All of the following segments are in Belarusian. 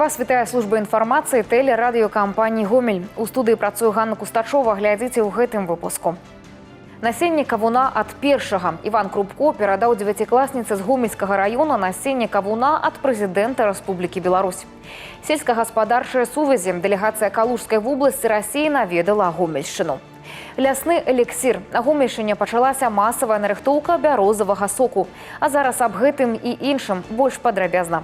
Вас вітае служба інфармацыі тэлерадыёкампаніі «Гомель». У студыі працуе Ганна Кустачова. Глядзіце ў гэтым выпуску. Насенне кавуна ад першага. Іван Крупко перадаў 9-класніцы з Гомельскага района насенне кавуна ад прэзідэнта Рэспублікі Беларусь. Сельскагаспадарчыя сувязі. Дэлегацыя Калужскай вобласці Расіі наведала Гомельшчыну. Лясны эліксір. На Гомельшчыне пачалася масавая нарыхтоўка бярозавага соку. А зараз аб гэтым і іншым больш падрабязна.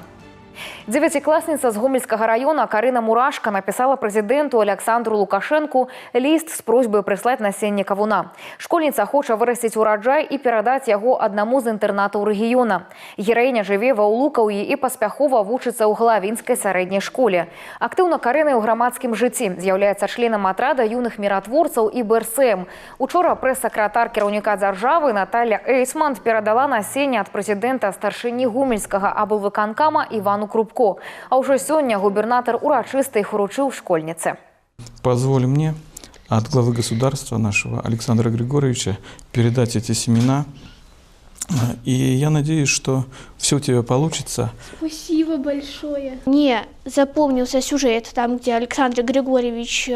9-класніца з Гомельскага района Карына Мурашка написала прэзідэнту Александру Лукашенку ліст з просьбай прыслаць насенне кавуна. Школьніца хоча вырасціць ураджай і перадаць яго аднаму з інтэрнатаў рэгіёна. Гераіня жыве ва Ўлукаўі і паспяхова вучыцца ў Главінскай сярэдняй школе. Актыўна Карына ў грамадскім жыцці, з'яўляецца членам атрада юных міратворцаў і БРСМ. Учора прэс-сакратар кіраўніка дзяржавы Наталья Эйсман перадала насенне ад прэзідэнта старшыні Гомельскага аблвыканкама Івану Крупко. А уже сёння губернатор урачыста іх уручыў школьніцы. Позволь мне от главы государства нашего Александра Григорьевича передать эти семена. И я надеюсь, что все у тебя получится. Спасибо большое. Мне запомнился сюжет, там, где Александр Григорьевич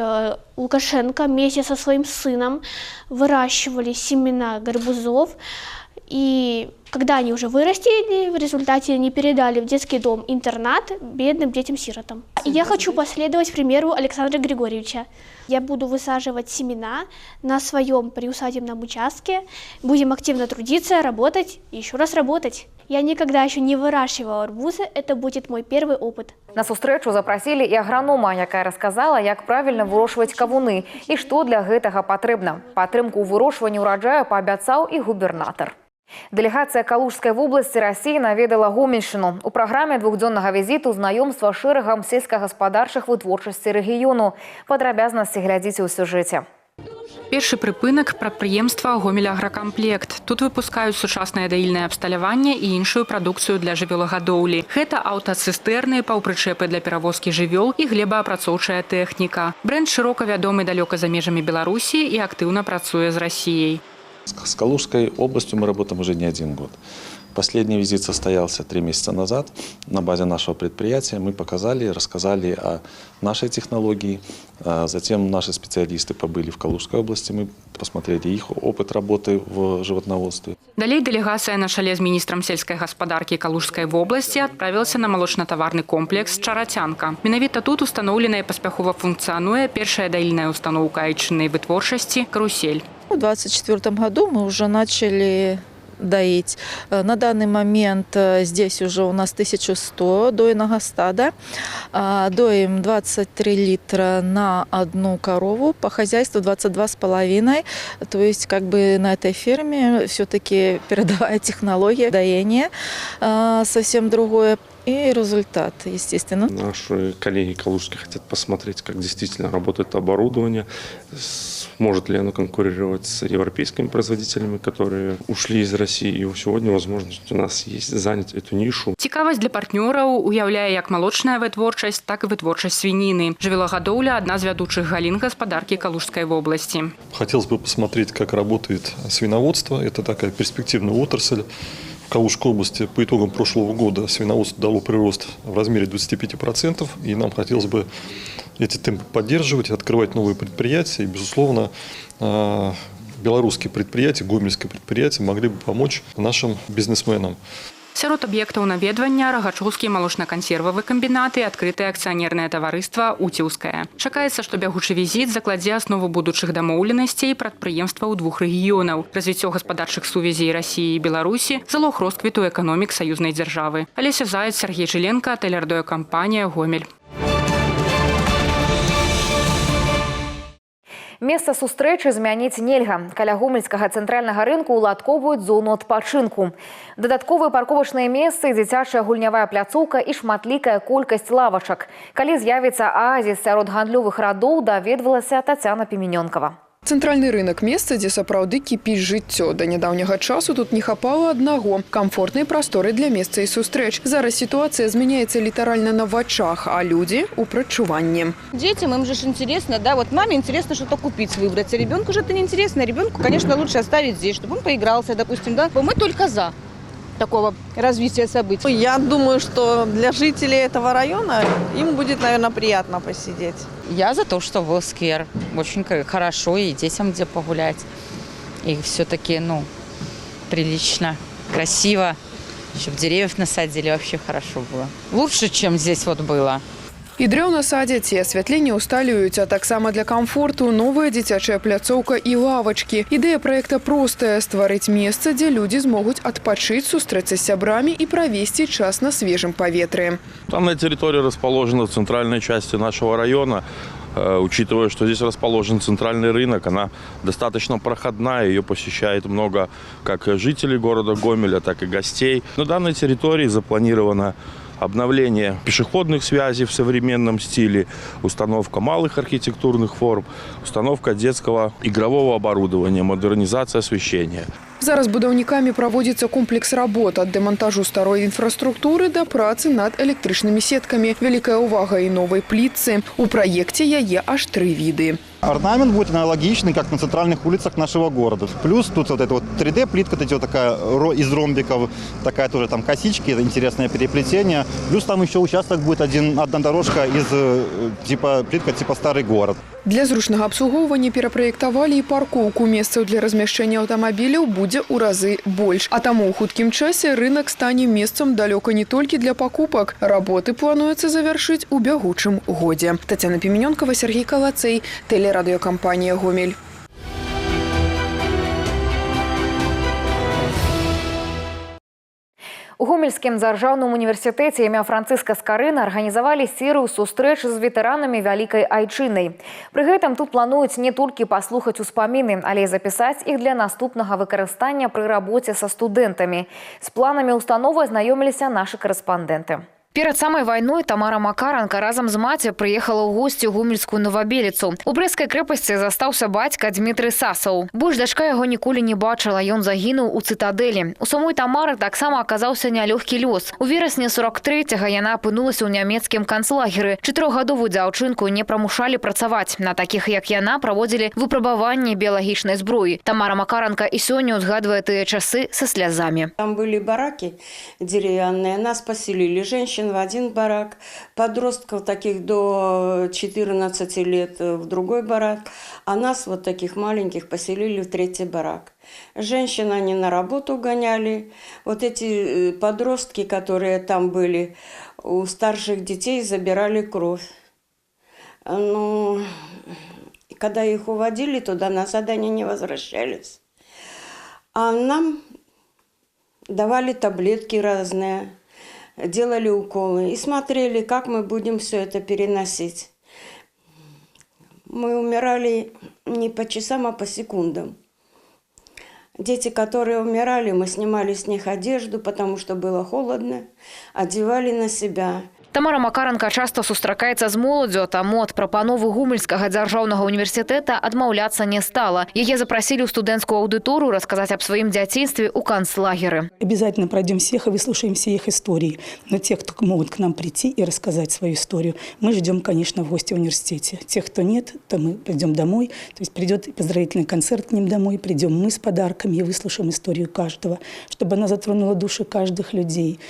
Лукашенко вместе со своим сыном выращивали семена гарбузов. И когда они уже вырастили, в результате они передали в детский дом-интернат бедным детям-сиротам. Я хочу последовать примеру Александра Григорьевича. Я буду высаживать семена на своем приусадебном участке. Будем активно трудиться, работать и еще раз работать. Я никогда еще не выращивала арбузы, это будет мой первый опыт. На сустрэчу запросили и агранома, якая рассказала, як правильно вырошивать кавуны и что для гэтага патрэбна. Падтрымку ў вырошванні ўраджаю паабяцаў і губернатар. Дэлегацыя Калужскай вобласці Расіі наведала Гомельшчыну. У праграме двухдзённага візіту знаёмства шэрагам сельскагаспадарчых вытворчасцей рэгіёну. Падрабязнасці глядзіце ў сюжэце. Першы прыпынак – прадпрыемства «Гомель-агракамплект». Тут выпускаюць сучаснае даільнае абсталяванне і іншую прадукцыю для жывёлагадоўлі. Гэта аўтацыстэрны, паўпрычэпы для перавозкі жывёл і глебаапрацоўчая тэхніка. Брэнд шырока вядомы далёка за межамі Беларусі і актыўна працуе з Расіяй. С Калужской областью мы работаем уже не один год. Последний визит состоялся 3 месяца назад. На базе нашего предприятия мы показали, рассказали о нашей технологии. Затем наши специалисты побыли в Калужской области. Мы посмотрели их опыт работы в животноводстве. Далей дэлегацыя на чале з міністрам сельскай гаспадаркі Калужскай вобласці адправілася на малочна-таварны комплекс «Чарацянка». Менавіта тут устаноўленая і паспяхова функцыянуе першая даільная устаноўка айчыннай вытворчасці «Карусель». В 2024 году мы уже начали доить. На данный момент здесь уже у нас 1100 дойного стада. Доим 23 литра на одну корову, по хозяйству 22,5. То есть как бы на этой ферме все-таки передовая технология доения совсем другое. И результат, естественно. Наши коллеги калужские хотят посмотреть, как действительно работает оборудование, может ли оно конкурировать с европейскими производителями, которые ушли из России. И сегодня возможность у нас есть занять эту нишу. Цікавасць для партнёраў уяўляе як малочная вытворчасць, так і вытворчасць свініны. Жывёлагадоўля – адна з вядучых галін гаспадаркі Калужской области. Хотелось бы посмотреть, как работает свиноводство. Это такая перспективная отрасль. В Калужской области по итогам прошлого года свиноводство дало прирост в размере 25%, и нам хотелось бы эти темпы поддерживать, открывать новые предприятия. И, безусловно, белорусские предприятия, гомельские предприятия могли бы помочь нашим бизнесменам. Сярод аб'ектаў наведвання Рагачоўскі малочна-кансервавы камбінат і адкрытае акцыянернае таварыства «Уціўскае». Чакаецца, што бягучы візіт закладзе аснову будучых дамоўленасцей прадпрыемстваў двух рэгіёнаў. Развіццё гаспадарчых сувязей Расіі і Беларусі, залог росквіту эканомік саюзнай дзяржавы. Алеся Заяц, Сергей Жыленко, тэлерадыёкампанія «Гомель». Месца сустрэчы змяніць нельга. Каля гомельскага цэнтральнага рынку уладкоўваюць зону адпачынку. Дадатковыя парковачныя месцы, дзіцячая гульнявая пляцоўка і шматлікая колькасць лавачак. Калі з'явіцца аазіс сярод гандлёвых радоў, даведвалася Тацяна Піменёнкава. Цэнтральны рынок – месца, дзе сапраўды кіпіць жыццё. Да нядаўняга часу тут не хапала аднаго – камфортнай прасторы для месца і сустрэч. Зараз сітуацыя змяняецца літаральна на вачах, а людзі – у прадчуванні. Детям им же интересно, да, вот маме интересно что-то купить, выбрать, а ребенку же это не интересно. Ребенку, конечно, лучше оставить здесь, чтобы он поигрался, допустим, да. Мы только за. такого развития событий. Я думаю, что для жителей этого района им будет, наверное, приятно посидеть. Я за то, что был сквер. Очень хорошо, и детям где погулять. И все-таки, прилично, красиво. Чтобы деревьев насадили, вообще хорошо было. Лучше, чем здесь вот было. І дрэўна садзяць, і асвятленне ўсталююць, а таксама для камфорту новая дзіцячая пляцоўка і лавачкі. Ідэя праекта простая – стварыць месца, дзе людзі змогуць адпачыць, сустрэцца з сябрамі і правесці час на свежым паветры. Данная территория расположена в центральной части нашего района. Учитывая, что здесь расположен центральный рынок, она достаточно проходная, ее посещает много как жителей города Гомеля, так и гостей. На данной территории запланировано обновление пешеходных связей в современном стиле, установка малых архитектурных форм, установка детского игрового оборудования, модернизация освещения. Зараз будаўнікамі праводзіцца комплекс работ ад дэмантажу старой інфраструктуры да працы над электрычнымі сеткамі. Вялікая увага і новай плітцы. У праекце яе аж 3 віды. Орнамент будет аналогичный, как на центральных улицах нашего города. Плюс тут вот эта вот 3D-плитка, такая из ромбиков, такая тоже там косички, интересное переплетение. Плюс там еще участок будет одна дорожка из плитка типа старый город. Для зручнага абслугоўвання перапраектавалі і паркоўку. Месцаў для размяшчэння аўтамабіляў будзе ў разы больш. А таму ў хуткім часе рынок стане месцам далёка не толькі для пакупак. Работы плануецца завяршыць у бягучым годзе. Тацяна Пименёнкова, Сергей Калацей, телерадиокомпания «Гомель». У Гомельскім дзяржаўным універсітэце імя Францыска Скарына арганізавалі серыю сустрэч з ветэранамі Вялікай Айчыннай. Пры гэтым тут плануюць не толькі паслухаць успаміны, але і запісаць іх для наступнага выкарыстання пры рабоце са студэнтамі. З планамі установы знаёміліся нашы корэспандэнты. Перад самай вайной Тамара Макаранка разам з маці прыехала ў госці ў гомельскую Новабеліцу. У Брэсцкай крэпасці застаўся бацька Дмітрый Сасаў. Больш дачка яго ніколі не бачыла, ён загінуў у цытадэлі. У самой Тамары таксама аказаўся нялёгкі лёс. У верасні 43-го яна апынулася ў нямецкім канцлагеры. 4гадовую дзяўчынку не прымушалі працаваць. На такіх, як яна, праводзілі выпрабаванні біялагічнай зброі. Тамара Макаранка і сёння узгадвае тыя часы са слязамі. Там были бараки деревянные, нас поселили женщин в один барак, подростков таких до 14 лет в другой барак, а нас вот таких маленьких поселили в 3-й барак. Женщин они на работу гоняли. Вот эти подростки, которые там были, у старших детей забирали кровь. Ну, когда их уводили туда, назад они не возвращались. А нам давали таблетки разные, делали уколы и смотрели, как мы будем все это переносить. Мы умирали не по часам, а по секундам. Дети, которые умирали, мы снимали с них одежду, потому что было холодно, одевали на себя. Тамара Макаранка часто сустракаецца з моладзю, таму ад прапановы Гомельскага дзяржаўнага універсітэта адмаўляцца не стала. Яе запросили ў студэнцкую аўдыторыю расказаць аб сваім дзяцінстве ў канцлагеры. Обязательно пройдем всех и выслушаем все их истории. Но те, кто могут к нам прийти и рассказать свою историю, мы ждем, конечно, в гости в университете. Тех, кто нет, то мы придем домой. То есть придет поздравительный концерт к ним домой, придем мы с подарками и выслушаем историю каждого, чтобы она затронула души каждых людей.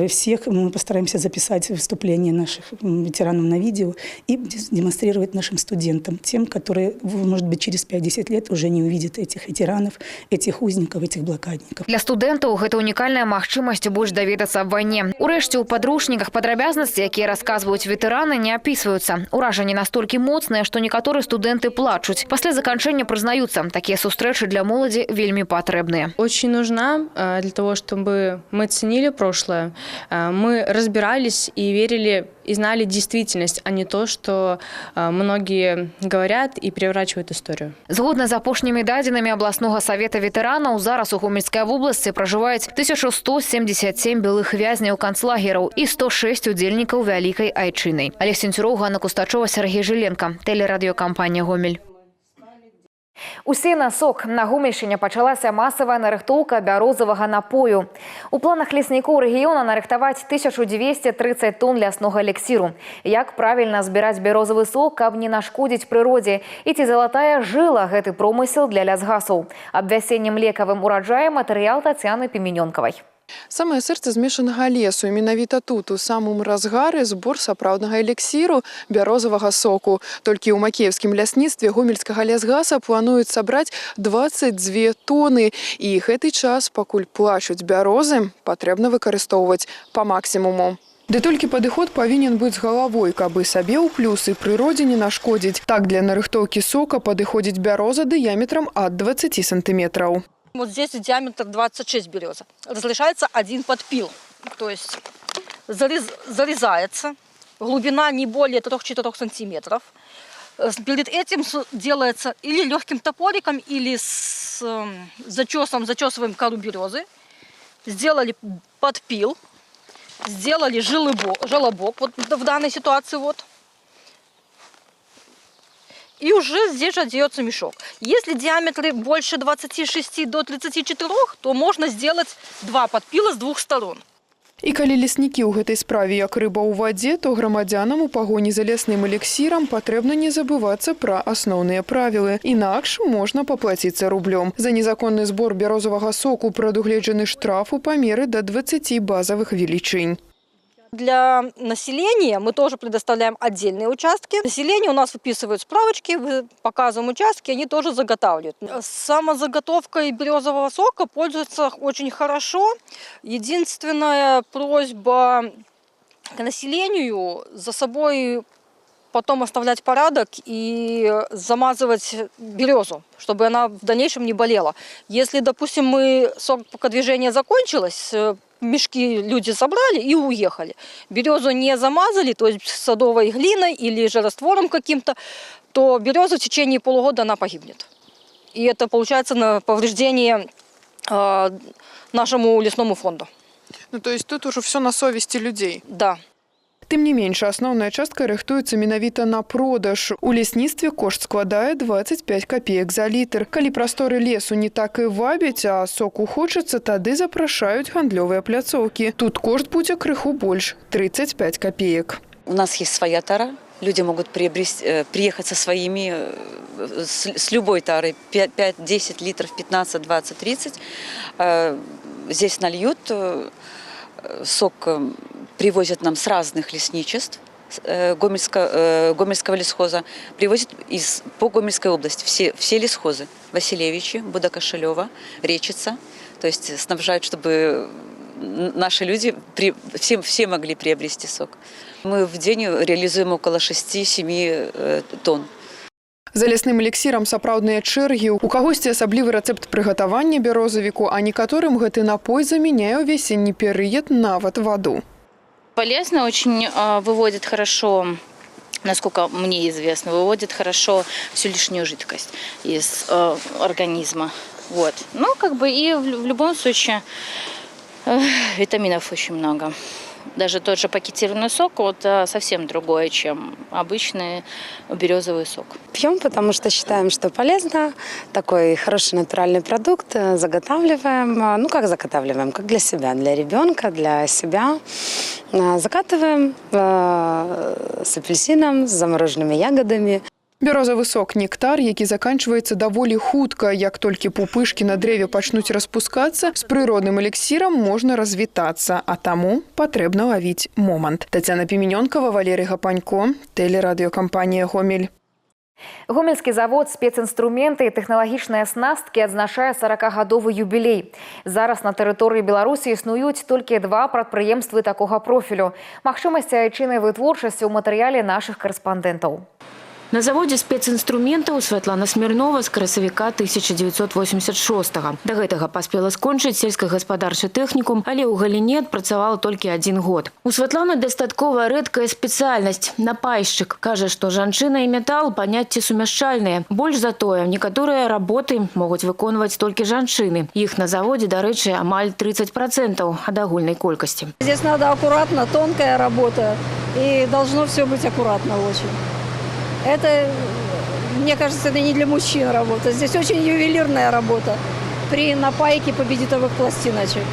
Всех мы постараемся записать выступления наших ветеранов на видео и демонстрировать нашим студентам, тем, которые, может быть, через 5-10 лет уже не увидят этих ветеранов, этих узников, этих блокадников. Для студэнтаў гэта унікальная магчымасць больш даведацца аб вайне. Урэшце, у падручніках падрабязнасці, якія расказваюць ветэраны, не опісваюцца. Уражанні настолькі моцныя, што некаторыя студэнты плачуць. Пасля заканчэння прызнаюцца, такія сустрэчы для моладзі вельмі патрэбныя. Очень нужна для того, чтобы мы ценили прошлое, мы разбирались и верили и знали действительность, а не то, что многие говорят и переворачивают историю. Згодна з апошнімі дадзенымі абласнога савета ветэранаў, зараз у Гомельскай вобласці пражываюць 1177 былых вязняў канцлагераў і 106 удзельнікаў Вялікай Айчыннай. Олег Сенцюроў, Ганна Кустачова, Сергей Жиленко. Телерадиокомпания «Гомель». Усе на сок. На Гомельшчыне пачалася масавая нарыхтоўка бярозавага напою. У планах леснікоў рэгіёна нарыхтаваць 1230 тонн ляснога эліксіру. Як правільна збіраць бярозавы сок, каб не нашкодзіць прыродзе? І ці залатая жыла гэты промысел для лясгасаў? Аб вясеннім лекавым ураджаем матэрыял Тацяны Пименёнковай. Самае сэрца змешанага лесу. І менавіта тут, у самым разгары, збор сапраўднага эліксіру бярозавага соку. Толькі ў макеевскім лясніцтве гомельскага лясгаса плануюць сабраць 22 тоны. І гэты час, пакуль плачуць бярозы, патрэбна выкарыстоўваць па максімуму. Ды толькі падыход павінен быць з галавой, каб і сабе ў плюс і прыродзе не нашкодзіць. Так для нарыхтоўкі сока падыходзіць бяроза дыяметрам ад 20 сантиметров. Вот здесь диаметр 26 береза. Разрешается один подпил. То есть зарезается. Глубина не более 3-4 сантиметров. Перед этим делается или легким топориком, или с зачесом, зачесываем кору березы. Сделали подпил. Сделали желобок. Вот в данной ситуации вот. И уже здесь же отдается мешок. Если диаметры больше 26 до 34, то можно сделать 2 подпила с 2 сторон. І калі леснікі ў гэтай справе як рыба ў вадзе, то грамадзянам у пагоні за лясным эліксірам патрэбна не забывацца пра асноўныя правілы. Інакш можна паплаціцца рублём. За незаконны збор бярозавага соку прадугледжаны штраф у памеры до 20 базовых велічынь. Для населения мы тоже предоставляем отдельные участки. Население у нас выписывают справочки, показываем участки, они тоже заготавливают. Самозаготовкой березового сока пользуются очень хорошо. Единственная просьба к населению за собой потом оставлять порядок и замазывать березу, чтобы она в дальнейшем не болела. Если, допустим, сокодвижение закончилось, мешки люди собрали и уехали. Березу не замазали, то есть садовой глиной или же раствором каким-то, то береза в течение полугода она погибнет. И это получается на повреждение нашему лесному фонду. Ну, то есть тут уже все на совести людей? Да. Тым не менш, асноўная частка рыхтуецца менавіта на продаж. У лясніцтве кошт складае 25 копеек за літр. Калі прасторы лесу не так і вабяць, а соку хочацца, тады запрашаюць гандлёвыя пляцоўкі. Тут кошт будзе крыху больш – 35 копеек. У нас есть своя тара. Люди могут приехать со своими, с любой тарой, 5-10 литров, 15, 20, 30. Здесь нальют, сок привозят нам с разных лесничеств Гомельского лесхоза, привозят по Гомельской области все лесхозы. Василевичи, Будокошелева, Речица. То есть снабжают, чтобы наши люди все могли приобрести сок. Мы в день реализуем около 6-7 тонн. За лясным эліксірам сапраўдныя чэргі. У кагосьці асаблівы рэцэпт прыгатавання бярозавіку, а некаторым гэты напой заменяе ў весенні перыяд нават ваду. Полезно, очень выводит хорошо, насколько мне известно, выводит хорошо всю лишнюю жидкость из организма. Вот. Ну, как бы и в любом случае витаминов очень много. Даже тот же пакетированный сок вот совсем другой, чем обычный березовый сок. Пьем, потому что считаем, что полезно. Такой хороший натуральный продукт. Заготавливаем. Ну, как заготавливаем? Как для себя, для ребенка, для себя. Закатываем с апельсином, с замороженными ягодами. Бярозавы сок – нектар, які заканчваецца даволі хутка. Як толькі пупышкі на дрэве пачнуць распускацца, з прыродным эліксірам можна развітацца, а таму патрэбна лавіць момант. Тацяна Піменёнкава, Валерый Гапанько, тэлерадыёкампанія «Гомель». Гомельскі завод спецінструменты і тэхналагічныя снасткі адзначае 40-гадовы юбілей. Зараз на тэрыторыі Беларусі існуюць толькі 2 прадпрыемствы такога профілю. Магчымасці айчыннай вытворчасці ў матэрыяле нашых корэспандэнтаў. На заводе спецінструментаў Святлана Смірнова з красавіка 1986-го. До гэтага паспела скончыць сельскагаспадарчы тэхнікум, але ў галіне адпрацавала толькі 1 год. У Святланы дастаткова рэдкая спецыяльнасць – напайшчык. Кажа, што жанчына і метал паняцці сумяшчальныя. Больш за тое, некаторыя работы могуць выконваць толькі жанчыны. Іх на заводзе, дарэчы, амаль 30% ад агульнай колькасці. Здесь надо аккуратно, тонкая работа, и должно все быть аккуратно очень. Это, мне кажется, это не для мужчин работа. Здесь очень ювелирная работа при напайке победитовых пластиночек.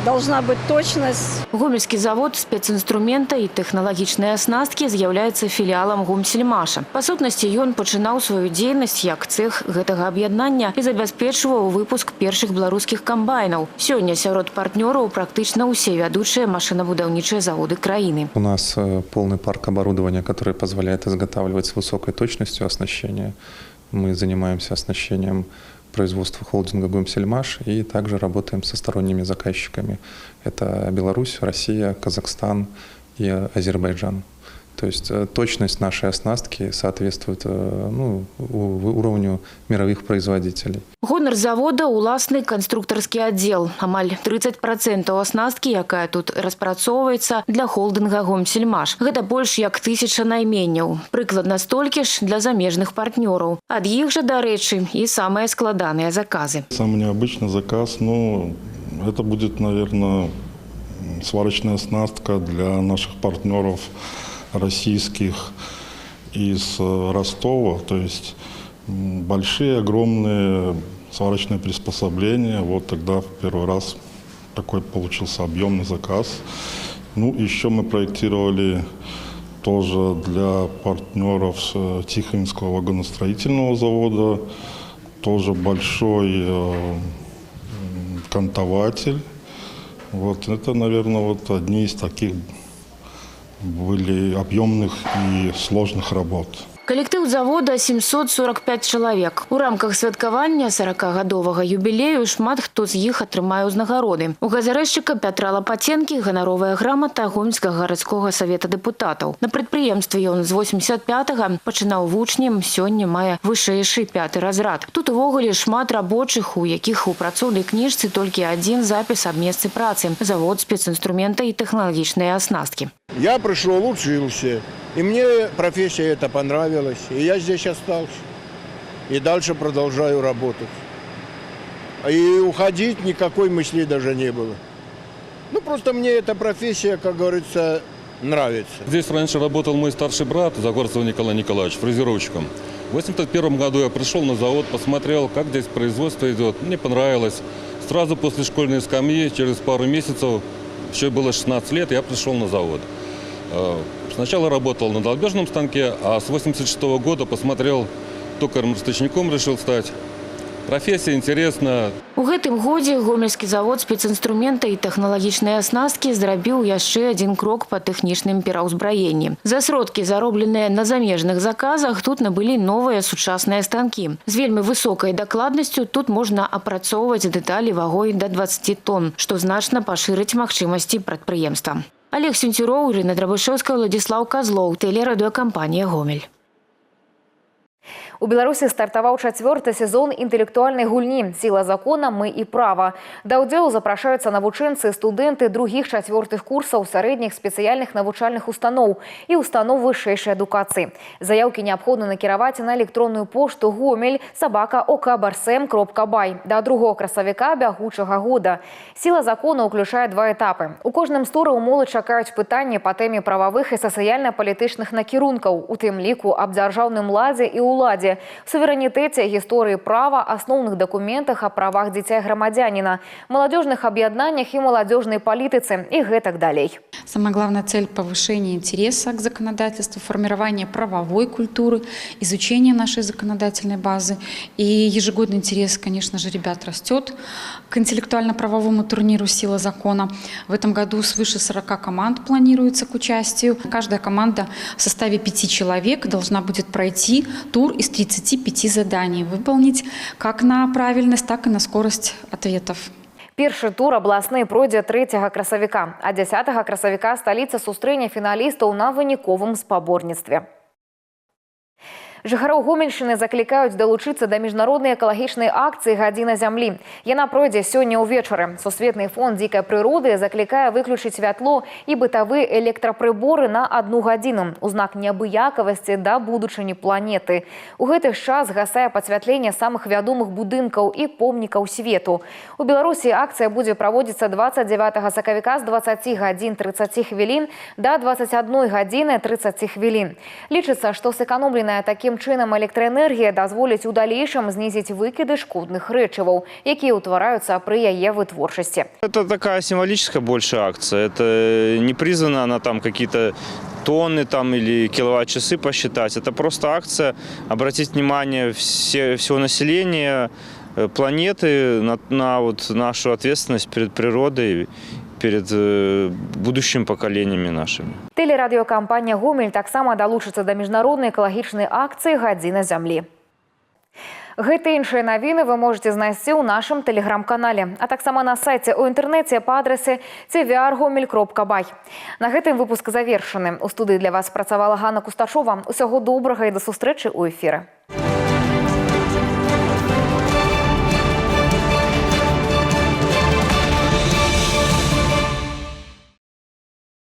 должна быть точность. Гомельский завод специнструмента и тэхналагічнай аснасткі з'яўляецца філіалам Гомсельмаша. Па сутнасці, ён пачынаў сваю дзейнасць як цэх гэтага аб'яднання і забяспечваў выпуск першых беларускіх камбайнаў. Сёння сярод партнёраў практычна ўсе вядучыя машинобудаўнічыя заводы краіны. У нас полный парк оборудования, который позволяет изготавливать с высокой точностью оснащения. Мы занимаемся оснащением производства холдинга «Гомсельмаш» и также работаем со сторонними заказчиками. Это Беларусь, Россия, Казахстан и Азербайджан. То есть точность нашей оснастки соответствует уровню мировых производителей. Гонар завода – уласны конструкторский отдел. Амаль 30% оснастки, якая тут распрацоўваецца для холдинга «Гомсельмаш». Гэта больш як 1000 найменняў. Прыкладна столькі ж для замежных партнёраў. Ад іх жа, дарэчы, і самыя складаныя заказы. Самый необычный заказ, это будет, наверное, сварочная оснастка для наших партнеров российских из Ростова, то есть большие, огромные сварочные приспособления. Вот тогда в первый раз такой получился объемный заказ. Еще мы проектировали тоже для партнеров Тихвинского вагоностроительного завода, тоже большой кантователь. Вот это, наверное, одни из таких были объемных и сложных работ. Коллектив завода 745 чалавек. У рамках святкавання 40-гадовага юбілею шмат хто з іх атрымае ўзнагароды. У газарэшчыка Пятра Лапатенкі ганаровая грамата Гомельскага гарадскога савета дэпутатаў. На прадпрыемстве ён з 85-га пачынаў вучнем, сёння мае вышэйшы 5-й разрад. Тут увогуле шмат рабочых, у якіх у працоўнай кніжцы толькі адзін запіс аб месцы працы – завод специнструмента и тэхналагічнай аснасткі. Я пришел, учился, и мне профессия эта понравилась, и я здесь остался. И дальше продолжаю работать. И уходить никакой мысли даже не было. Просто мне эта профессия, как говорится, нравится. Здесь раньше работал мой старший брат, Загорцев Николай Николаевич, фрезеровщиком. В 1981 году я пришел на завод, посмотрел, как здесь производство идет. Мне понравилось. Сразу после школьной скамьи, через пару месяцев, еще было 16 лет, я пришел на завод. Сначала работал на долбежном станке, а с 1986 года посмотрел, токарем-расточником решил стать. Профессия интересна. У гэтым годзе Гомельскі завод специнструмента и тэхналагічнай аснасткі зрабіў яшчэ один крок по тэхнічным пераўзбраенні. За сродкі, заробленыя на замежных заказах, тут набылі новыя сучасныя станкі. З вельмі высокай дакладнасцю тут можна апрацоўваць дэталі вагой до 20 тонн, што значна пашырыць магчымасці прадпрыемства. Олег Сюнцюроў, Ірына Драбышэўская, Владислав Козлов, телерадиокомпания «Гомель». У Беларусі стартаваў 4-й сезон інтэлектуальнай гульні «Сіла закона, мы і права». Да ўдзелу запрашаюцца навучэнцы, студэнты другіх 4-х курсаў сярэдніх спецыяльных навучальных устаноў і устаноў вышэйшай адукацыі. Заяўкі неабходна накіраваць на электронную пошту gomel@okbarsem.by да 2 красавіка бягучага года. «Сіла закона» ўключае 2 этапы. У кожным з тураў моладзь чакаюць пытанні па тэме прававых і сацыяльна-палітычных накірункаў, у тым ліку аб дзяржаўным ладзе і уладзе, суверэнітэце, гісторыі права, асноўных дакументах о правах дзіця і грамадзяніна, маладзёжных аб'яднаннях і маладзёжнай палітыцы и гэтак далей. Самая главная цель – повышение интереса к законодательству, формирование правовой культуры, изучение нашей законодательной базы. И ежегодный интерес, конечно же, ребят растет к интеллектуально-правовому турниру «Сила закона». В этом году свыше 40 команд планируется к участию. Каждая команда в составе 5 человек должна будет пройти тур из 35 заданий, выполнить как на правильность, так и на скорость ответов. Першы тур абласны пройдзе 3 красавіка, а 10 красавіка сталіца сустрэне фіналістаў на выніковым спаборніцтве. Жыхароў Гомельшчыны заклікаюць далучыцца да міжнароднай экалагічнай акцыі «Гадзіна зямлі». Яна пройдзе сёння ўвечары. Сусветны фонд дзікай прыроды заклікае выключыць святло і бытавыя электрапрыборы на 1 гадзіну у знак неабыякавасці да будучыні планеты. У гэты час гасае падсвятленне самых вядомых будынкаў і помнікаў свету. У Беларусі акцыя будзе праводзіцца 29 сакавіка з 20 гадзін 30 хвілін да 21 гадзіны 30 хвілін. Лічыцца, што сэканомленая такім Такім чынам электраэнергія дазволіць у далейшым знізіць выкіды шкодных рэчываў, якія ўтвараюцца пры яе вытворчасці. Это такая символическая больше акция. Это не призвана она там какие-то тонны там или киловатт-часы посчитать. Это просто акция обратить внимание всего населения планеты на вот нашу ответственность перед природой, перед будущими поколениями нашими. Тэлерадыёкампанія «Гомель» таксама далучыцца да міжнароднай экалагічнай акцыі «Гадзіна зямлі». Гэты іншыя навіны вы можете знайсці ў нашым тэлеграм-канале, а таксама на сайце ў інтэрнэце па адрасе tvr.gomel.by. На гэтым выпуск завершаны. У студыі для вас працавала Ганна Кусташова. Усяго добрага і да сустрэчы ў эфіры.